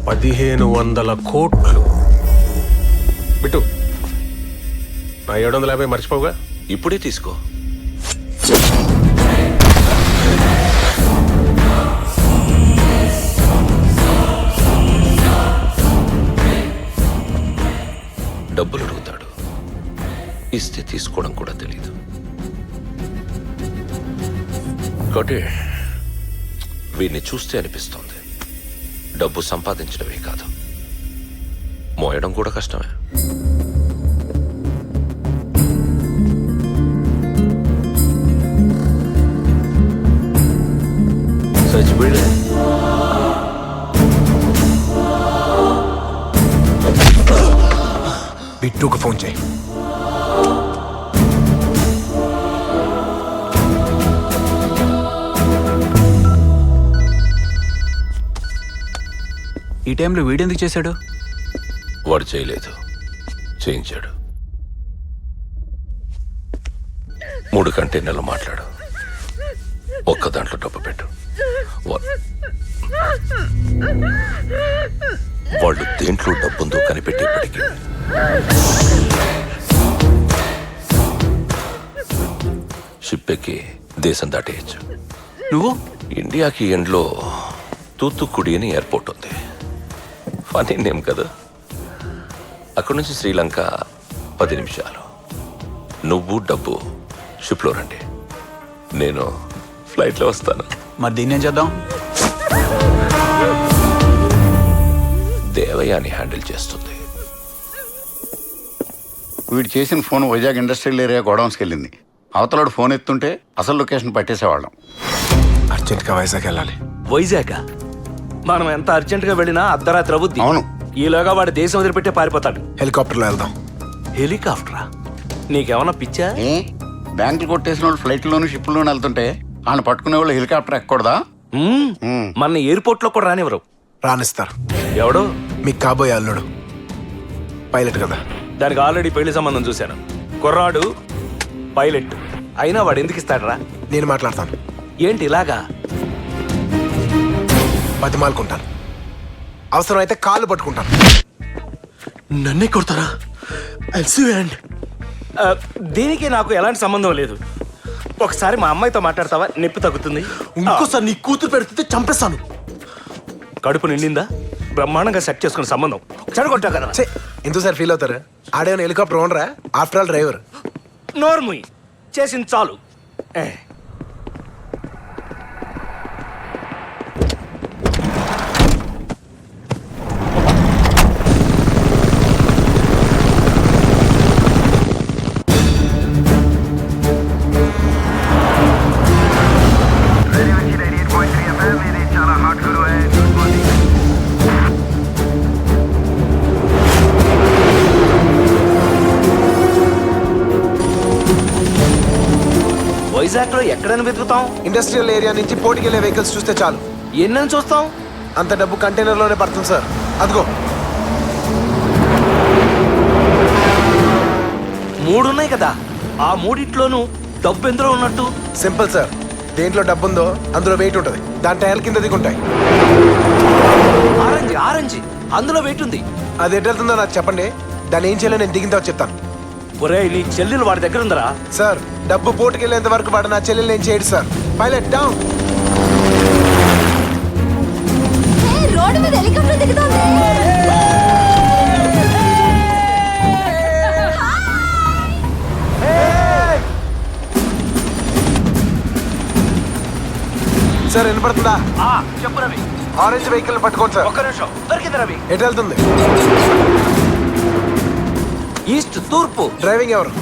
1500 కోట్లు. బిట్టు, నా 750 మర్చిపోగా. ఇప్పుడే తీసుకో. డబ్బులు అడుగుతాడు, ఇస్తే తీసుకోవడం కూడా తెలీదు. కాబట్టి వీడిని చూస్తే అనిపిస్తుంది డబ్బు సంపాదించడమే కాదు, మోయడం కూడా కష్టమే. చచ్చిపోయాడు. బిట్టుకు ఫోన్ చేయి. ఈ టైంలో వీడెందుకు చేశాడు? వాడు చేయలేదు, చేయించాడు. 3 కంటైనర్లు మాట్లాడు, ఒక్క దాంట్లో డబ్బు పెట్టు. వాళ్ళు దేంట్లో డబ్బుందో కనిపెట్టేప్పటికీ షిప్ ఎక్కి దేశం దాటేయచ్చు. నువ్వు? ఇండియాకి ఎండ్లో తూత్తుకుడి అని ఎయిర్పోర్ట్ ఉంది. ఫనీ నేమ్ కదా. అక్కడి నుంచి శ్రీలంక 10 నిమిషాలు. నువ్వు డబ్బు షిప్లో రండి, నేను ఫ్లైట్లో వస్తాను. మరి దీన్ని ఏం చేద్దాం? దేవయాని హ్యాండిల్ చేస్తుంది. వీడు చేసిన ఫోన్ వైజాగ్ ఇండస్ట్రియల్ ఏరియా గోడౌన్స్కి వెళ్ళింది. అవతలాడు ఫోన్ ఎత్తుంటే అసలు లొకేషన్ పట్టేసేవాళ్ళం. అర్జెంట్గా వైజాగ్ వెళ్ళాలి. వైజాగ్ మనం ఎంత అర్జెంట్ గా వెళ్ళినా అర్ధరాత్రి అవుద్ది. అవును. ఈలోగా వాడు దేశం వదిలిపెట్టే పారిపోతాడు. హెలికాప్టర్లో వెళ్దాం. హెలికాప్టరా? నీకేమన్నా పిచ్చా? ఏ బ్యాంకులు కొట్టేసిన వాళ్ళు ఫ్లైట్లోను షిప్లోనూ వెళ్తుంటే వాళ్ళని పట్టుకునే వాళ్ళు హెలికాప్టర్ ఎక్కకూడదా? మన ఎయిర్పోర్ట్ లో కూడా రానివ్వరు. రానిస్తారు. ఎవడో మీకు కాబోయే అల్లుడు పైలట్ కదా. దానికి ఆల్రెడీ పెళ్లి సంబంధం చూశాను. కుర్రాడు పైలట్ అయినా వాడు ఎందుకు ఇస్తాడరా? నేను మాట్లాడతాను. ఏంటి ఇలాగా? బతిమాలుకుంటాను, అవసరమైతే కాళ్ళు పట్టుకుంటాను. నన్నే కొడతారా? దీనికి నాకు ఎలాంటి సంబంధం లేదు. ఒకసారి మా అమ్మాయితో మాట్లాడతావా? నొప్పి తగ్గుతుంది. ఇంకోసారి నీ కూతురు పెడితే చంపేస్తాను. కడుపు నిండిందా? బ్రహ్మాండంగా సెట్ చేసుకున్న సంబంధం చెడగొట్టా కదా. ఎందుకు సార్ ఫీల్ అవుతారు? ఆడేమైనా హెలికాప్టర్ ఓనరా? After all driver. నోర్ముయ్, చేసింది చాలు. వైజాగ్ లో ఎక్కడైనా వెతుకుతాం? ఇండస్ట్రియల్ ఏరియా నుంచి పోటీకి వెళ్ళే వెహికల్స్ చూస్తే చాలు. ఎన్నని చూస్తాం? అంత డబ్బు కంటైనర్ లోనే పడుతుంది సార్. అదిగో 3 ఉన్నాయి కదా, ఆ 3 డబ్బు ఎందులో ఉన్నట్టు? Simple sir. దేంట్లో డబ్బు ఉందో అందులో వెయిట్ ఉంటుంది. దాని టైర్ల కింద దిగుంటాయి. ఆరెంజ్ ఆరెంజ్ అందులో వెయిట్ ఉంది. అది ఎటు వెళ్తుందో నాకు చెప్పండి, దాన్ని ఏం చేయాలో నేను దిగిన తర్వాత చెప్తాను. ఒరే, నీ చెల్లెలు వాడి దగ్గర ఉందరా? సార్, డబ్బు పోటుకి వెళ్ళేంత వరకు వాడు నా చెల్లెలు ఏం చేయడు సార్. Pilot down. రోడ్డు మీద హెలికాప్టర్ దిగుతోంది. సార్ వినపడుతుందా? చెప్పు రవి. ఆరెంజ్ వెహికల్ పట్టుకోండి సార్. ఒక్క నిమిషం. దొరికింది రవి. ఎటు వెళ్తుంది? ఈస్ట్ తూర్పు. డ్రైవింగ్ ఎవరు?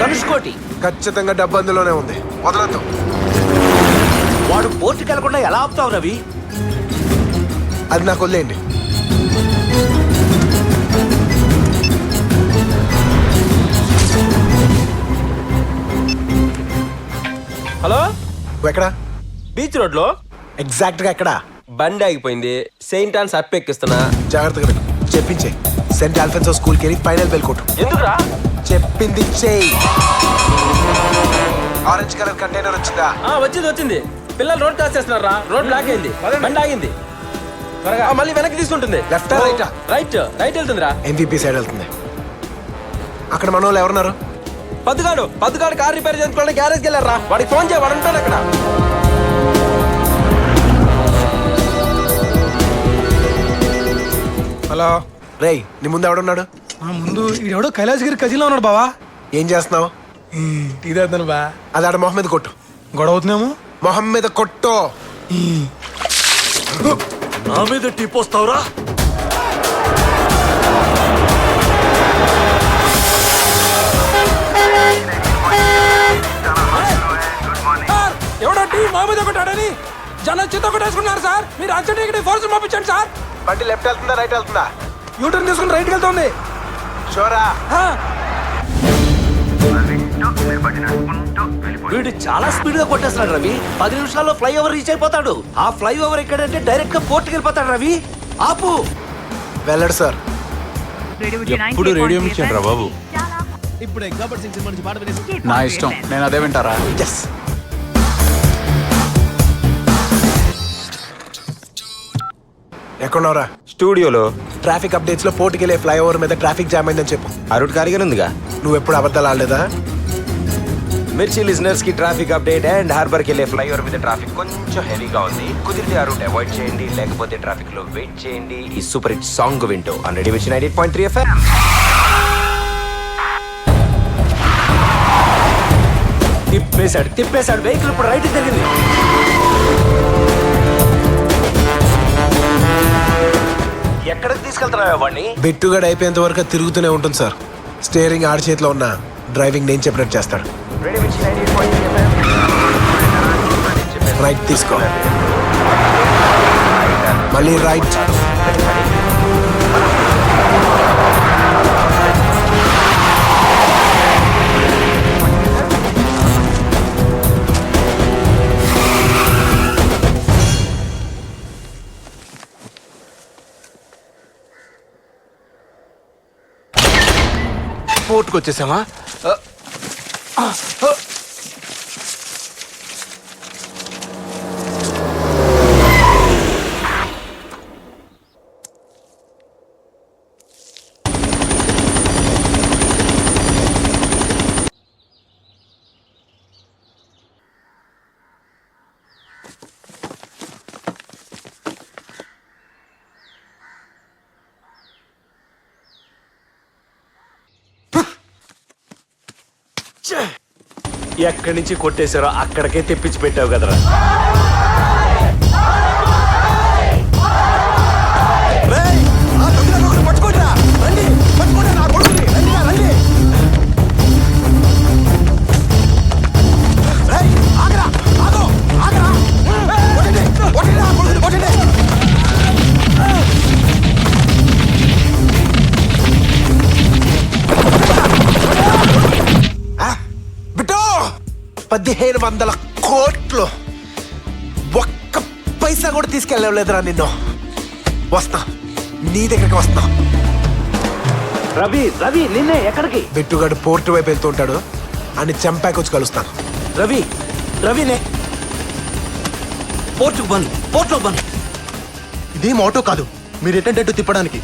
ధనుష్కోటి. ఖచ్చితంగా డబ్బు అందులోనే ఉంది. వదలొద్దు. వాడు పోర్టుకి వెళ్లకుండా ఎలా ఆపుతావు రవి? అది నాకు వదిలేయండి. హలో, ఎక్కడ? బీచ్ రోడ్ లో. ఎగ్జాక్ట్ గా ఎక్కడ? బండి ఆగిపోయింది. సెయింట్ ఆన్స్ అప్ ఎక్కిస్తున్నా. జాగ్రత్తగా పెట్టు. చెప్పించే. సెయింట్ ఆల్ఫెన్సో స్కూల్కి వెళ్ళి ఫైనల్ బెల్ కొట్టు. ఎందుకురా? చెప్పింది చెయ్యి. ఆరెంజ్ కలర్ కంటైనర్ వచ్చిందా? వచ్చింది. పిల్లలు రోడ్ క్రాస్ చేస్తున్నారా? రోడ్ బ్లాక్ అయింది. బండి ఆగింది. త్వరగా మళ్ళీ వెనక్కి తీసుకుంటుంది. Left ఆ, right ఆ? రైట్ రైట్ వెళ్తుందిరా. MVP సైడ్ వెళ్తుంది. అక్కడ మన వాళ్ళు ఎవరున్నారు? పద్దుగాడు కార్ రిపేర్ చేసుకోవడానికి గ్యారేజ్కి వెళ్ళారా. వాడికి ఫోన్ చేయ, వాడు ఉంటాడు అక్కడ. హలో రేయ్, నీ ముందు ఎవడున్నాడు? ముందు ఈడెవడో కైలాసగిరి కజిన్లో ఉన్నాడు బావా. ఏం చేస్తున్నావు? టీ తాగుతాను బా. అది ఆడ మొహం మీద కొట్టు. గొడవ అవుతున్నాము. మొహం మీద కొట్టు. నా మీద టీ పోస్తావురా? ఎవడో టీ మా మీద కొట్టాడని జనం చేత కొట్టేసుకున్నారు సార్. మీరు అర్జెంట్ ఫోర్స్ పంపించండి సార్. బండి లెఫ్ట్ వెళ్తుందా రైట్ వెళ్తుందా? యూటర్న్ తీసుకుని రైట్కి వెళ్తుంది. షోరా? వీడు చాలా స్పీడ్ గా కొట్టేస్తున్నాడు రవి. 10 నిమిషాల్లో ఫ్లైఓవర్ రీచ్ అయిపోతాడు. ఆ ఫ్లైఓవర్ ఎక్కడంటే డైరెక్ట్ గా పోర్టుకి వెళ్ళిపోతాడు. రవి ఆపు. వెళ్ళడు సార్. ఎప్పుడు రేడియో ఇచ్చాడు రా బాబు. నా ఇష్టం, నేను అదే వింటారా. ఎస్. ఎక్కడున్నావురా? స్టూడియోలో ట్రాఫిక్ అప్డేట్స్ లో పోర్టుకి వెళ్ళే ఫ్లైఓవర్ మీద ట్రాఫిక్ జామ్ అయిందని చెప్పు. ఆ రూట్ ఖాళీగానే ఉందిగా. నువ్వు ఎప్పుడు అబద్ధాలు ఆడలేదా? మిర్చి లిజనర్స్ కి ట్రాఫిక్ అప్డేట్. అండ్ హార్బర్ కి వెళ్ళే ఫ్లైఓవర్ మీద ట్రాఫిక్ కొంచెం హెవీగా ఉంది. కుదిరితే ఆ రూట్ అవాయిడ్ చేయండి, లేకపోతే ట్రాఫిక్ లో వెయిట్ చేయండి. ఈ సూపర్ హిట్ సాంగ్ వింటూ ఆల్రెడీ వచ్చి 98.3 FM. తిప్పేశాడు. వెహికల్ ఇప్పుడు రైట్ జరిగింది. ఎక్కడికి తీసుకెళ్తున్నావా వాడిని? బిట్టుగడ అయిపోయేంత వరకు తిరుగుతూనే ఉంటుంది సార్. స్టీరింగ్ ఆడి చేతిలో ఉన్న డ్రైవింగ్ నేను చెప్పినట్టు చేస్తాడు. రేడియో వచ్చి 98.3 FM. రైట్ తీసుకో, మళ్ళీ రైట్. పోర్టుకు వచ్చేసామా? ఎక్కడి నుంచి కొట్టేశారో అక్కడికే తెప్పించి పెట్టావు కదరా. బిట్టో 1500 కోట్లు ఒక్క పైసా కూడా తీసుకెళ్ళలేదురా నిన్ను. వస్తా, నీ దగ్గరికి వస్తా. రవి నిన్నే. ఎక్కడికి? బిట్టుగాడు పోర్టు వైపు వెళ్తూ ఉంటాడు. అని చంపాకి వచ్చి కలుస్తాను. రవినే పోర్టులో బంద్. ఇదేం ఆటో కాదు, మీరు ఎటంటే తిప్పడానికి.